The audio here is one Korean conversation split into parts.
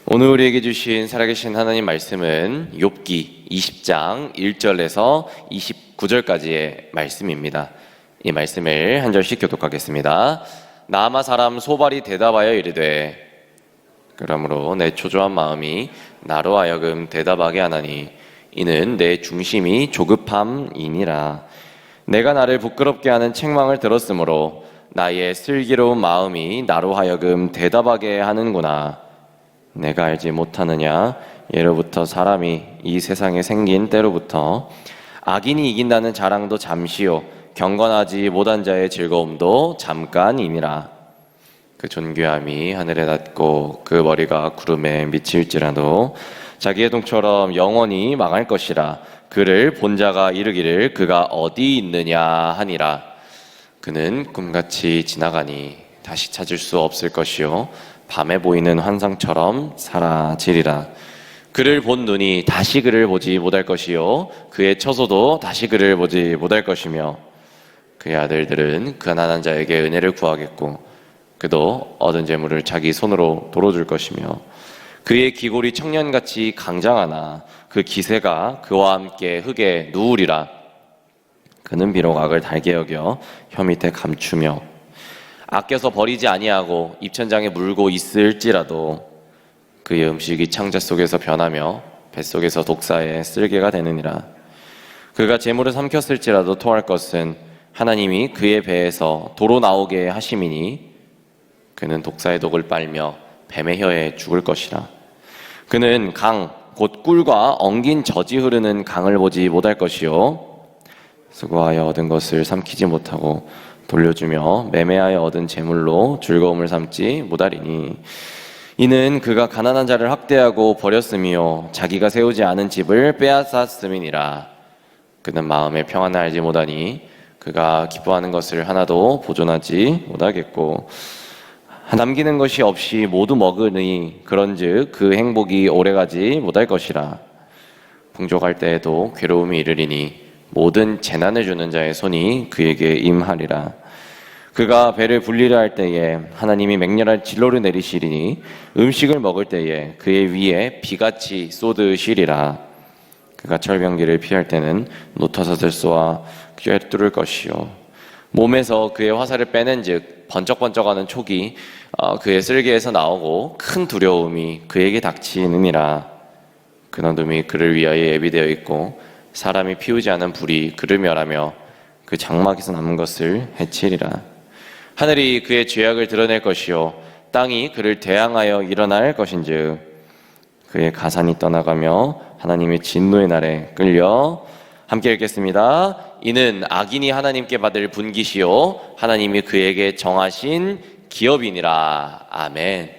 오늘 우리에게 주신 살아계신 하나님 말씀은 욥기 20장 1절에서 29절까지의 말씀입니다. 이 말씀을 한 절씩 교독하겠습니다. 나아마 사람 소발이 대답하여 이르되 그러므로 내 초조한 마음이 나로 하여금 대답하게 하나니 이는 내 중심이 조급함이니라. 내가 나를 부끄럽게 하는 책망을 들었으므로 나의 슬기로운 마음이 나로 하여금 대답하게 하는구나. 내가 알지 못하느냐? 예로부터 사람이 이 세상에 생긴 때로부터 악인이 이긴다는 자랑도 잠시요 경건하지 못한 자의 즐거움도 잠깐이니라. 그 존귀함이 하늘에 닿고 그 머리가 구름에 미칠지라도 자기의 동처럼 영원히 망할 것이라. 그를 본 자가 이르기를 그가 어디 있느냐 하니라. 그는 꿈같이 지나가니 다시 찾을 수 없을 것이요 밤에 보이는 환상처럼 사라지리라. 그를 본 눈이 다시 그를 보지 못할 것이요 그의 처소도 다시 그를 보지 못할 것이며 그의 아들들은 가난한 자에게 은혜를 구하겠고 그도 얻은 재물을 자기 손으로 돌어줄 것이며 그의 기골이 청년같이 강장하나 그 기세가 그와 함께 흙에 누우리라. 그는 비록 악을 달게 여겨 혀 밑에 감추며 아껴서 버리지 아니하고 입천장에 물고 있을지라도 그의 음식이 창자 속에서 변하며 뱃속에서 독사의 쓸개가 되느니라. 그가 재물을 삼켰을지라도 토할 것은 하나님이 그의 배에서 도로 나오게 하심이니 그는 독사의 독을 빨며 뱀의 혀에 죽을 것이라. 그는 강 곧 꿀과 엉긴 젖이 흐르는 강을 보지 못할 것이요 수고하여 얻은 것을 삼키지 못하고 돌려주며 매매하여 얻은 재물로 즐거움을 삼지 못하리니 이는 그가 가난한 자를 학대하고 버렸으며 자기가 세우지 않은 집을 빼앗았음이니라. 그는 마음의 평안을 알지 못하니 그가 기뻐하는 것을 하나도 보존하지 못하겠고 남기는 것이 없이 모두 먹으니 그런즉 그 행복이 오래가지 못할 것이라. 풍족할 때에도 괴로움이 이르리니 모든 재난을 주는 자의 손이 그에게 임하리라. 그가 배를 불리려 할 때에 하나님이 맹렬한 진로를 내리시리니 음식을 먹을 때에 그의 위에 비같이 쏟으시리라. 그가 철병기를 피할 때는 노타사슬 쏘아 꿰뚫을 것이요 몸에서 그의 화살을 빼낸즉 번쩍번쩍하는 촉이 그의 쓸개에서 나오고 큰 두려움이 그에게 닥치느니라. 그 어둠이 그를 위하여 예비되어 있고 사람이 피우지 않은 불이 그를 멸하며 그 장막에서 남은 것을 해치리라. 하늘이 그의 죄악을 드러낼 것이요 땅이 그를 대항하여 일어날 것인즉 그의 가산이 떠나가며 하나님의 진노의 날에 끌려. 함께 읽겠습니다. 이는 악인이 하나님께 받을 분깃이요 하나님이 그에게 정하신 기업이니라. 아멘.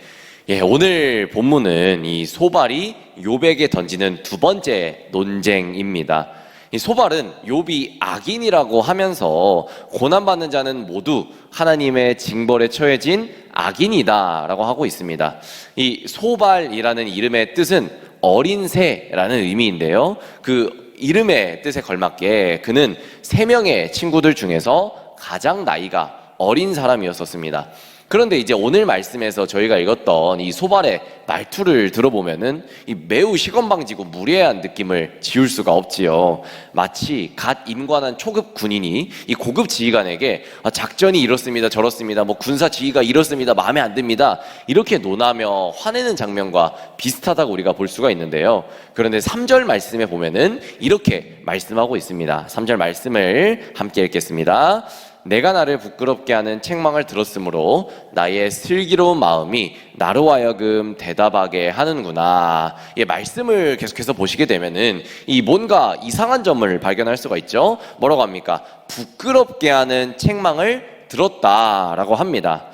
예, 오늘 본문은 이 소발이 욥에게 던지는 두 번째 논쟁입니다. 이 소발은 욥이 악인이라고 하면서 고난받는 자는 모두 하나님의 징벌에 처해진 악인이다라고 하고 있습니다. 이 소발이라는 이름의 뜻은 어린 새라는 의미인데요. 그 이름의 뜻에 걸맞게 그는 3명의 친구들 중에서 가장 나이가 어린 사람이었습니다. 그런데 이제 오늘 말씀에서 저희가 읽었던 이 소발의 말투를 들어보면은 이 매우 시건방지고 무례한 느낌을 지울 수가 없지요. 마치 갓 임관한 초급 군인이 이 고급 지휘관에게 작전이 이렇습니다, 저렇습니다, 뭐 군사 지휘가 이렇습니다, 마음에 안 듭니다, 이렇게 논하며 화내는 장면과 비슷하다고 우리가 볼 수가 있는데요. 그런데 3절 말씀에 보면은 이렇게 말씀하고 있습니다. 3절 말씀을 함께 읽겠습니다. 내가 나를 부끄럽게 하는 책망을 들었으므로 나의 슬기로운 마음이 나로 하여금 대답하게 하는구나. 이 말씀을 계속해서 보시게 되면은 이 뭔가 이상한 점을 발견할 수가 있죠. 뭐라고 합니까? 부끄럽게 하는 책망을 들었다라고 합니다.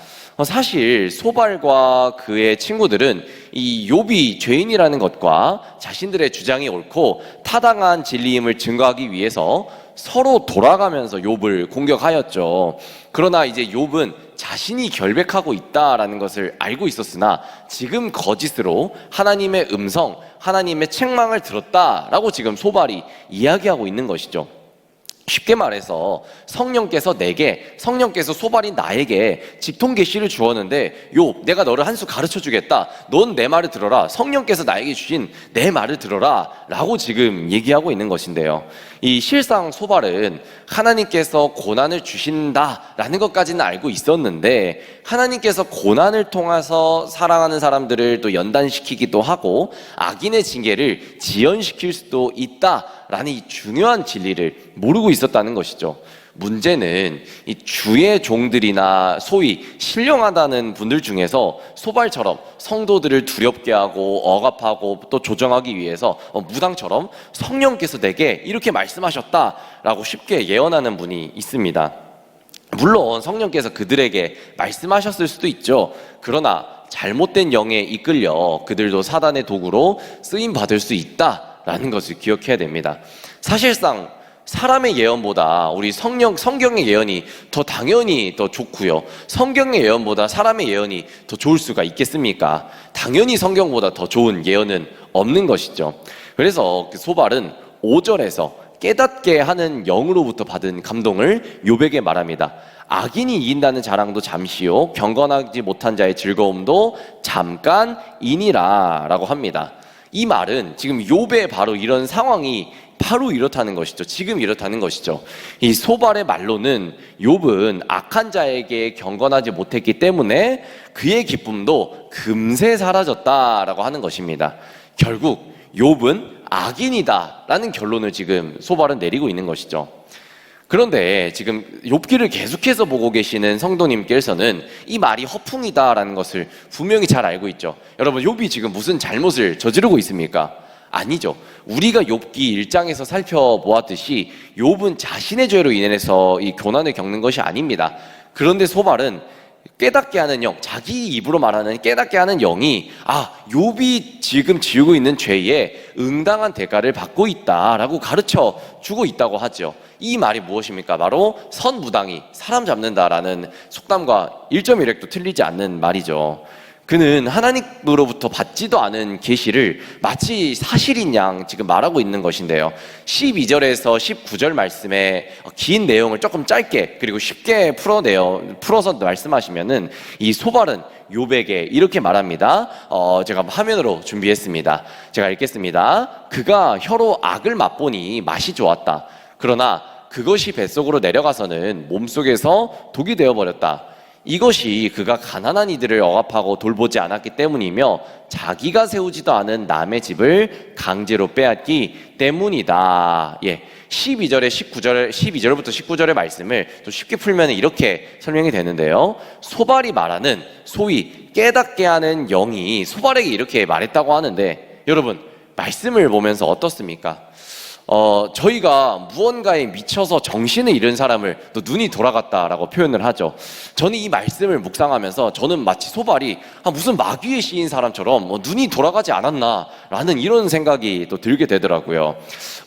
사실 소발과 그의 친구들은 이 욥이 죄인이라는 것과 자신들의 주장이 옳고 타당한 진리임을 증거하기 위해서 서로 돌아가면서 욥을 공격하였죠. 그러나 이제 욥은 자신이 결백하고 있다라는 것을 알고 있었으나 지금 거짓으로 하나님의 음성, 하나님의 책망을 들었다라고 지금 소발이 이야기하고 있는 것이죠. 쉽게 말해서 성령께서 소발인 나에게 직통 계시를 주었는데, 욥, 내가 너를 한 수 가르쳐 주겠다. 넌 내 말을 들어라. 성령께서 나에게 주신 내 말을 들어라. 라고 지금 얘기하고 있는 것인데요. 이 실상 소발은 하나님께서 고난을 주신다라는 것까지는 알고 있었는데, 하나님께서 고난을 통해서 사랑하는 사람들을 또 연단시키기도 하고 악인의 징계를 지연시킬 수도 있다라는 이 중요한 진리를 모르고 있었다는 것이죠. 문제는 이 주의 종들이나 소위 신령하다는 분들 중에서 소발처럼 성도들을 두렵게 하고 억압하고 또 조정하기 위해서 무당처럼 성령께서 내게 이렇게 말씀하셨다라고 쉽게 예언하는 분이 있습니다. 물론 성령께서 그들에게 말씀하셨을 수도 있죠. 그러나 잘못된 영에 이끌려 그들도 사단의 도구로 쓰임 받을 수 있다라는 것을 기억해야 됩니다. 사실상 사람의 예언보다 우리 성경의 예언이 더 당연히 더 좋고요. 성경의 예언보다 사람의 예언이 더 좋을 수가 있겠습니까? 당연히 성경보다 더 좋은 예언은 없는 것이죠. 그래서 그 소발은 5절에서 깨닫게 하는 영으로부터 받은 감동을 욥에게 말합니다. 악인이 이긴다는 자랑도 잠시요, 경건하지 못한 자의 즐거움도 잠깐이니라 라고 합니다. 이 말은 지금 욥의 바로 이런 상황이 바로 이렇다는 것이죠. 지금 이렇다는 것이죠. 이 소발의 말로는 욥은 악한 자에게 경건하지 못했기 때문에 그의 기쁨도 금세 사라졌다라고 하는 것입니다. 결국 욥은 악인이다라는 결론을 지금 소발은 내리고 있는 것이죠. 그런데 지금 욥기를 계속해서 보고 계시는 성도님께서는 이 말이 허풍이다라는 것을 분명히 잘 알고 있죠. 여러분, 욥이 지금 무슨 잘못을 저지르고 있습니까? 아니죠. 우리가 욥기 1장에서 살펴보았듯이 욥은 자신의 죄로 인해서 이 고난을 겪는 것이 아닙니다. 그런데 소발은 깨닫게 하는 영, 자기 입으로 말하는 깨닫게 하는 영이 욥이 지금 지우고 있는 죄에 응당한 대가를 받고 있다라고 가르쳐 주고 있다고 하죠. 이 말이 무엇입니까? 바로 선무당이 사람 잡는다라는 속담과 1.1획도 틀리지 않는 말이죠. 그는 하나님으로부터 받지도 않은 계시를 마치 사실인 양 지금 말하고 있는 것인데요. 12절에서 19절 말씀에 긴 내용을 조금 짧게 그리고 쉽게 풀어서 말씀하시면은 이 소발은 욥에게 이렇게 말합니다. 제가 화면으로 준비했습니다. 제가 읽겠습니다. 그가 혀로 악을 맛보니 맛이 좋았다. 그러나 그것이 뱃속으로 내려가서는 몸속에서 독이 되어버렸다. 이것이 그가 가난한 이들을 억압하고 돌보지 않았기 때문이며 자기가 세우지도 않은 남의 집을 강제로 빼앗기 때문이다. 12절부터 19절의 말씀을 또 쉽게 풀면 이렇게 설명이 되는데요. 소발이 말하는 소위 깨닫게 하는 영이 소발에게 이렇게 말했다고 하는데, 여러분 말씀을 보면서 어떻습니까? 저희가 무언가에 미쳐서 정신을 잃은 사람을 또 눈이 돌아갔다라고 표현을 하죠. 저는 이 말씀을 묵상하면서 저는 마치 소발이 무슨 마귀에 씌인 사람처럼 눈이 돌아가지 않았나라는 이런 생각이 또 들게 되더라고요.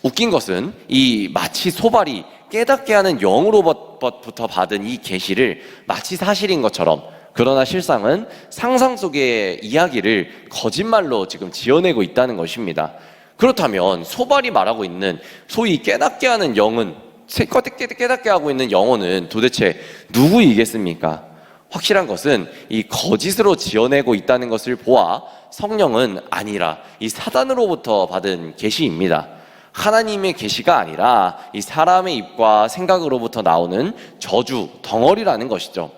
웃긴 것은 이 마치 소발이 깨닫게 하는 영으로부터 받은 이 계시를 마치 사실인 것처럼, 그러나 실상은 상상 속의 이야기를 거짓말로 지금 지어내고 있다는 것입니다. 그렇다면 소발이 말하고 있는 소위 깨닫게 하는 영은, 깨닫게 하고 있는 영혼은 도대체 누구이겠습니까? 확실한 것은 이 거짓으로 지어내고 있다는 것을 보아 성령은 아니라 이 사단으로부터 받은 계시입니다. 하나님의 계시가 아니라 이 사람의 입과 생각으로부터 나오는 저주, 덩어리라는 것이죠.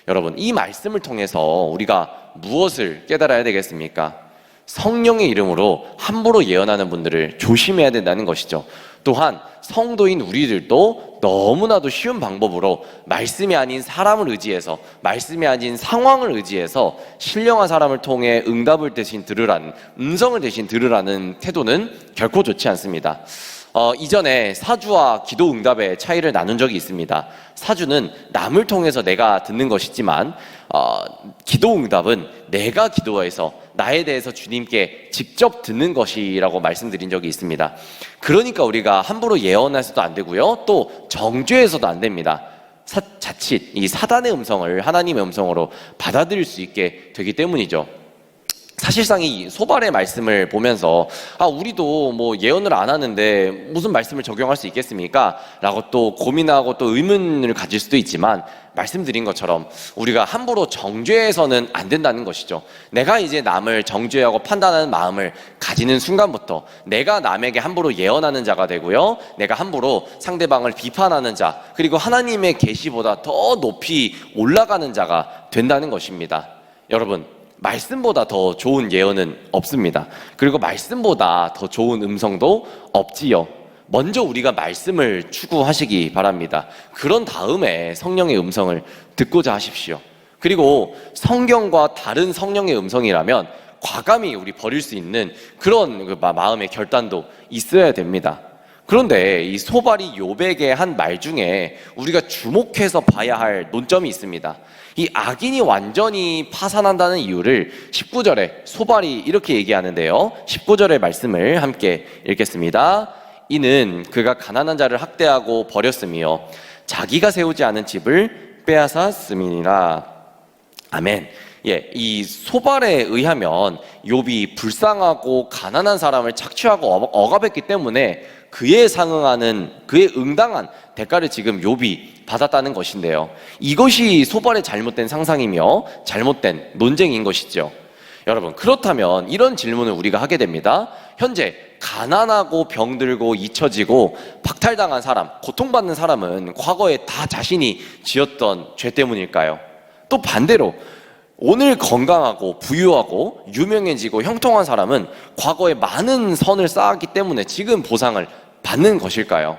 여러분, 이 말씀을 통해서 우리가 무엇을 깨달아야 되겠습니까? 성령의 이름으로 함부로 예언하는 분들을 조심해야 된다는 것이죠. 또한 성도인 우리들도 너무나도 쉬운 방법으로 말씀이 아닌 사람을 의지해서, 말씀이 아닌 상황을 의지해서 신령한 사람을 통해 응답을 대신 들으라는, 음성을 대신 들으라는 태도는 결코 좋지 않습니다. 이전에 사주와 기도 응답의 차이를 나눈 적이 있습니다. 사주는 남을 통해서 내가 듣는 것이지만 기도 응답은 내가 기도해서 나에 대해서 주님께 직접 듣는 것이라고 말씀드린 적이 있습니다. 그러니까 우리가 함부로 예언해서도 안 되고요, 또 정죄해서도 안 됩니다. 자칫 이 사단의 음성을 하나님의 음성으로 받아들일 수 있게 되기 때문이죠. 사실상 이 소발의 말씀을 보면서 우리도 뭐 예언을 안 하는데 무슨 말씀을 적용할 수 있겠습니까? 라고 또 고민하고 또 의문을 가질 수도 있지만, 말씀드린 것처럼 우리가 함부로 정죄해서는 안 된다는 것이죠. 내가 이제 남을 정죄하고 판단하는 마음을 가지는 순간부터 내가 남에게 함부로 예언하는 자가 되고요, 내가 함부로 상대방을 비판하는 자, 그리고 하나님의 계시보다 더 높이 올라가는 자가 된다는 것입니다. 여러분, 말씀보다 더 좋은 예언은 없습니다. 그리고 말씀보다 더 좋은 음성도 없지요. 먼저 우리가 말씀을 추구하시기 바랍니다. 그런 다음에 성령의 음성을 듣고자 하십시오. 그리고 성경과 다른 성령의 음성이라면 과감히 우리 버릴 수 있는 그런 마음의 결단도 있어야 됩니다. 그런데 이 소발이 욥에게 한 말 중에 우리가 주목해서 봐야 할 논점이 있습니다. 이 악인이 완전히 파산한다는 이유를 19절에 소발이 이렇게 얘기하는데요. 19절의 말씀을 함께 읽겠습니다. 이는 그가 가난한 자를 학대하고 버렸으며 자기가 세우지 않은 집을 빼앗았음이니라. 아멘. 이 소발에 의하면 욥이 불쌍하고 가난한 사람을 착취하고 억압했기 때문에 그에 상응하는, 그에 응당한 대가를 지금 욥이 받았다는 것인데요, 이것이 소발의 잘못된 상상이며 잘못된 논쟁인 것이죠. 여러분, 그렇다면 이런 질문을 우리가 하게 됩니다. 현재 가난하고 병들고 잊혀지고 박탈당한 사람, 고통받는 사람은 과거에 다 자신이 지었던 죄 때문일까요? 또 반대로 오늘 건강하고 부유하고 유명해지고 형통한 사람은 과거에 많은 선을 쌓았기 때문에 지금 보상을 받는 것일까요?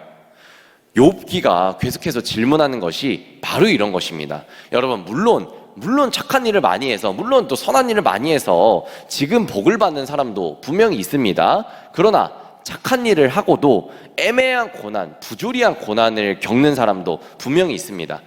욥기가 계속해서 질문하는 것이 바로 이런 것입니다. 여러분, 물론 착한 일을 많이 해서, 물론 또 선한 일을 많이 해서 지금 복을 받는 사람도 분명히 있습니다. 그러나 착한 일을 하고도 애매한 고난, 부조리한 고난을 겪는 사람도 분명히 있습니다.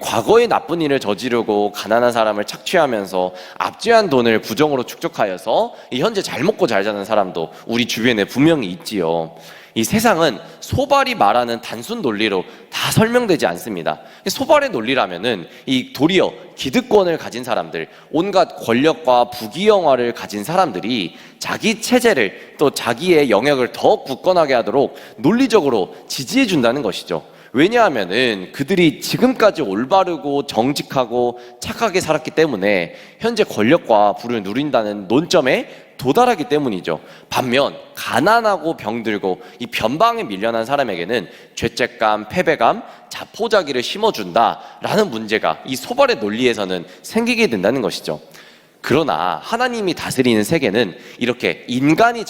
과거에 나쁜 일을 저지르고 가난한 사람을 착취하면서 압제한 돈을 부정으로 축적하여서 현재 잘 먹고 잘 사는 사람도 우리 주변에 분명히 있지요. 이 세상은 소발이 말하는 단순 논리로 다 설명되지 않습니다. 소발의 논리라면은 이 도리어 기득권을 가진 사람들, 온갖 권력과 부귀영화를 가진 사람들이 자기 체제를, 또 자기의 영역을 더 굳건하게 하도록 논리적으로 지지해 준다는 것이죠. 왜냐하면은 그들이 지금까지 올바르고 정직하고 착하게 살았기 때문에 현재 권력과 부를 누린다는 논점에 도달하기 때문이죠. 반면 가난하고 병들고 이 변방에 밀려난 사람에게는 죄책감, 패배감, 자포자기를 심어준다라는 문제가 이 소발의 논리에서는 생기게 된다는 것이죠. 그러나 하나님이 다스리는 세계는 이렇게 인간의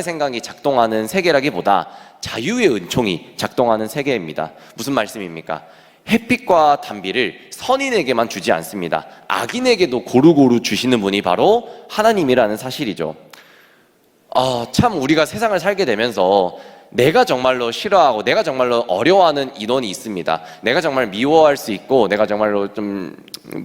생각이 작동하는 세계라기보다 자유의 은총이 작동하는 세계입니다. 무슨 말씀입니까? 햇빛과 단비를 선인에게만 주지 않습니다. 악인에게도 고루고루 주시는 분이 바로 하나님이라는 사실이죠. 참 우리가 세상을 살게 되면서 내가 정말로 싫어하고 내가 정말로 어려워하는 인원이 있습니다. 내가 정말 미워할 수 있고 내가 정말로 좀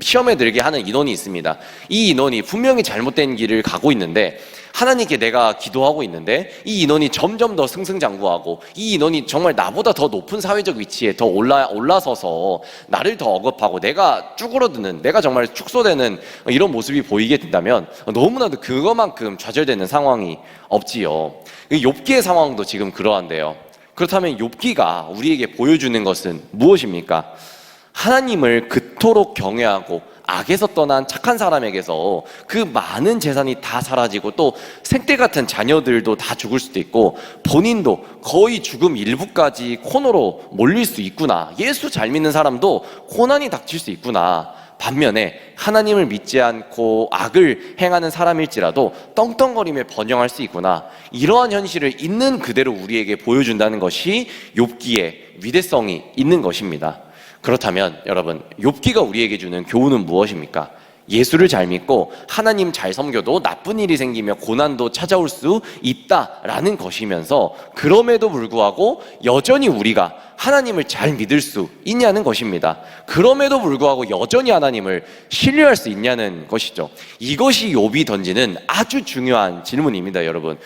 시험에 들게 하는 인원이 있습니다. 이 인원이 분명히 잘못된 길을 가고 있는데, 하나님께 내가 기도하고 있는데 이 인원이 점점 더 승승장구하고 이 인원이 정말 나보다 더 높은 사회적 위치에 더 올라서서 나를 더 억압하고 내가 쭈그러드는, 내가 정말 축소되는 이런 모습이 보이게 된다면 너무나도 그것만큼 좌절되는 상황이 없지요. 욥기의 상황도 지금 그러한데요. 그렇다면 욥기가 우리에게 보여주는 것은 무엇입니까? 하나님을 그토록 경외하고 악에서 떠난 착한 사람에게서 그 많은 재산이 다 사라지고 또 생떼 같은 자녀들도 다 죽을 수도 있고 본인도 거의 죽음 일부까지 코너로 몰릴 수 있구나, 예수 잘 믿는 사람도 고난이 닥칠 수 있구나, 반면에 하나님을 믿지 않고 악을 행하는 사람일지라도 떵떵거리며 번영할 수 있구나, 이러한 현실을 있는 그대로 우리에게 보여준다는 것이 욥기의 위대성이 있는 것입니다. 그렇다면 여러분, 욥기가 우리에게 주는 교훈은 무엇입니까? 예수를 잘 믿고 하나님 잘 섬겨도 나쁜 일이 생기며 고난도 찾아올 수 있다라는 것이면서, 그럼에도 불구하고 여전히 우리가 하나님을 잘 믿을 수 있냐는 것입니다. 그럼에도 불구하고 여전히 하나님을 신뢰할 수 있냐는 것이죠. 이것이 욥이 던지는 아주 중요한 질문입니다, 여러분.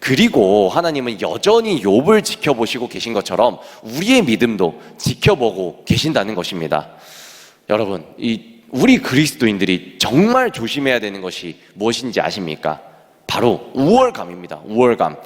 그리고 하나님은 여전히 욥을 지켜보시고 계신 것처럼 우리의 믿음도 지켜보고 계신다는 것입니다. 여러분, 우리 그리스도인들이 정말 조심해야 되는 것이 무엇인지 아십니까? 바로 우월감입니다. 우월감.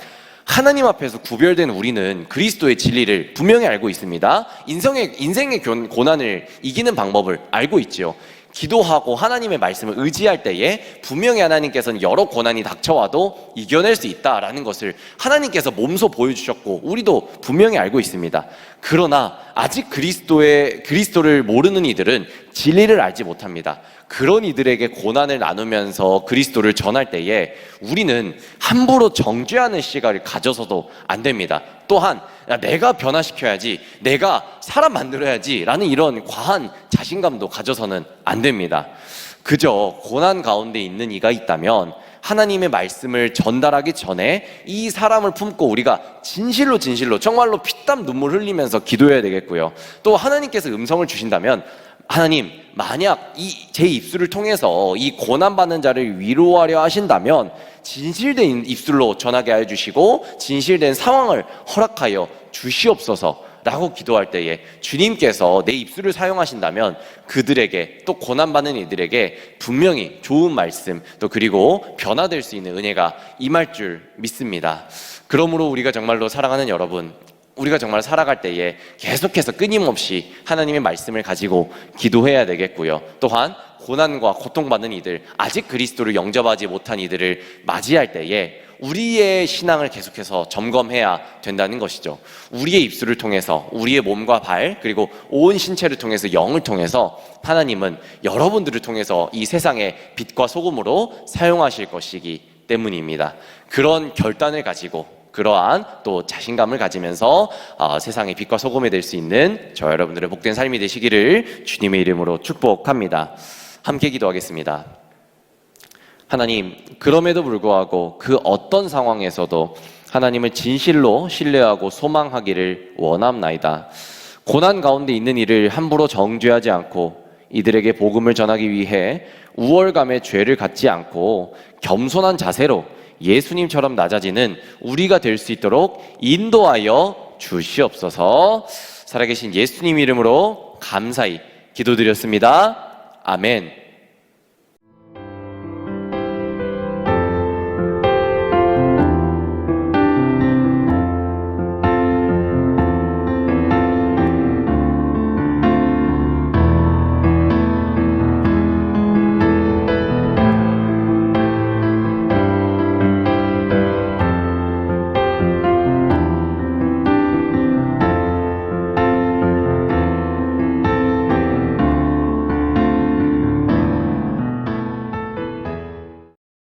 하나님 앞에서 구별된 우리는 그리스도의 진리를 분명히 알고 있습니다. 인생의 고난을 이기는 방법을 알고 있죠. 기도하고 하나님의 말씀을 의지할 때에 분명히 하나님께서는 여러 고난이 닥쳐와도 이겨낼 수 있다라는 것을 하나님께서 몸소 보여주셨고 우리도 분명히 알고 있습니다. 그러나 아직 그리스도를 모르는 이들은 진리를 알지 못합니다. 그런 이들에게 고난을 나누면서 그리스도를 전할 때에 우리는 함부로 정죄하는 시각을 가져서도 안 됩니다. 또한 내가 변화시켜야지, 내가 사람 만들어야지 라는 이런 과한 자신감도 가져서는 안 됩니다. 그저 고난 가운데 있는 이가 있다면 하나님의 말씀을 전달하기 전에 이 사람을 품고 우리가 진실로 정말로 피땀 눈물 흘리면서 기도해야 되겠고요. 또 하나님께서 음성을 주신다면 하나님, 만약 제 입술을 통해서 이 고난받는 자를 위로하려 하신다면 진실된 입술로 전하게 해주시고 진실된 상황을 허락하여 주시옵소서 라고 기도할 때에 주님께서 내 입술을 사용하신다면 그들에게, 또 고난받는 이들에게 분명히 좋은 말씀, 또 그리고 변화될 수 있는 은혜가 임할 줄 믿습니다. 그러므로 우리가 정말로 사랑하는 여러분, 우리가 정말 살아갈 때에 계속해서 끊임없이 하나님의 말씀을 가지고 기도해야 되겠고요. 또한 고난과 고통받는 이들, 아직 그리스도를 영접하지 못한 이들을 맞이할 때에 우리의 신앙을 계속해서 점검해야 된다는 것이죠. 우리의 입술을 통해서, 우리의 몸과 발, 그리고 온 신체를 통해서, 영을 통해서 하나님은 여러분들을 통해서 이 세상의 빛과 소금으로 사용하실 것이기 때문입니다. 그런 결단을 가지고 그러한 또 자신감을 가지면서 세상의 빛과 소금이 될 수 있는 저 여러분들의 복된 삶이 되시기를 주님의 이름으로 축복합니다. 함께 기도하겠습니다. 하나님, 그럼에도 불구하고 그 어떤 상황에서도 하나님을 진실로 신뢰하고 소망하기를 원합나이다. 고난 가운데 있는 이를 함부로 정죄하지 않고 이들에게 복음을 전하기 위해 우월감의 죄를 갖지 않고 겸손한 자세로 예수님처럼 낮아지는 우리가 될 수 있도록 인도하여 주시옵소서. 살아계신 예수님 이름으로 감사히 기도드렸습니다. 아멘.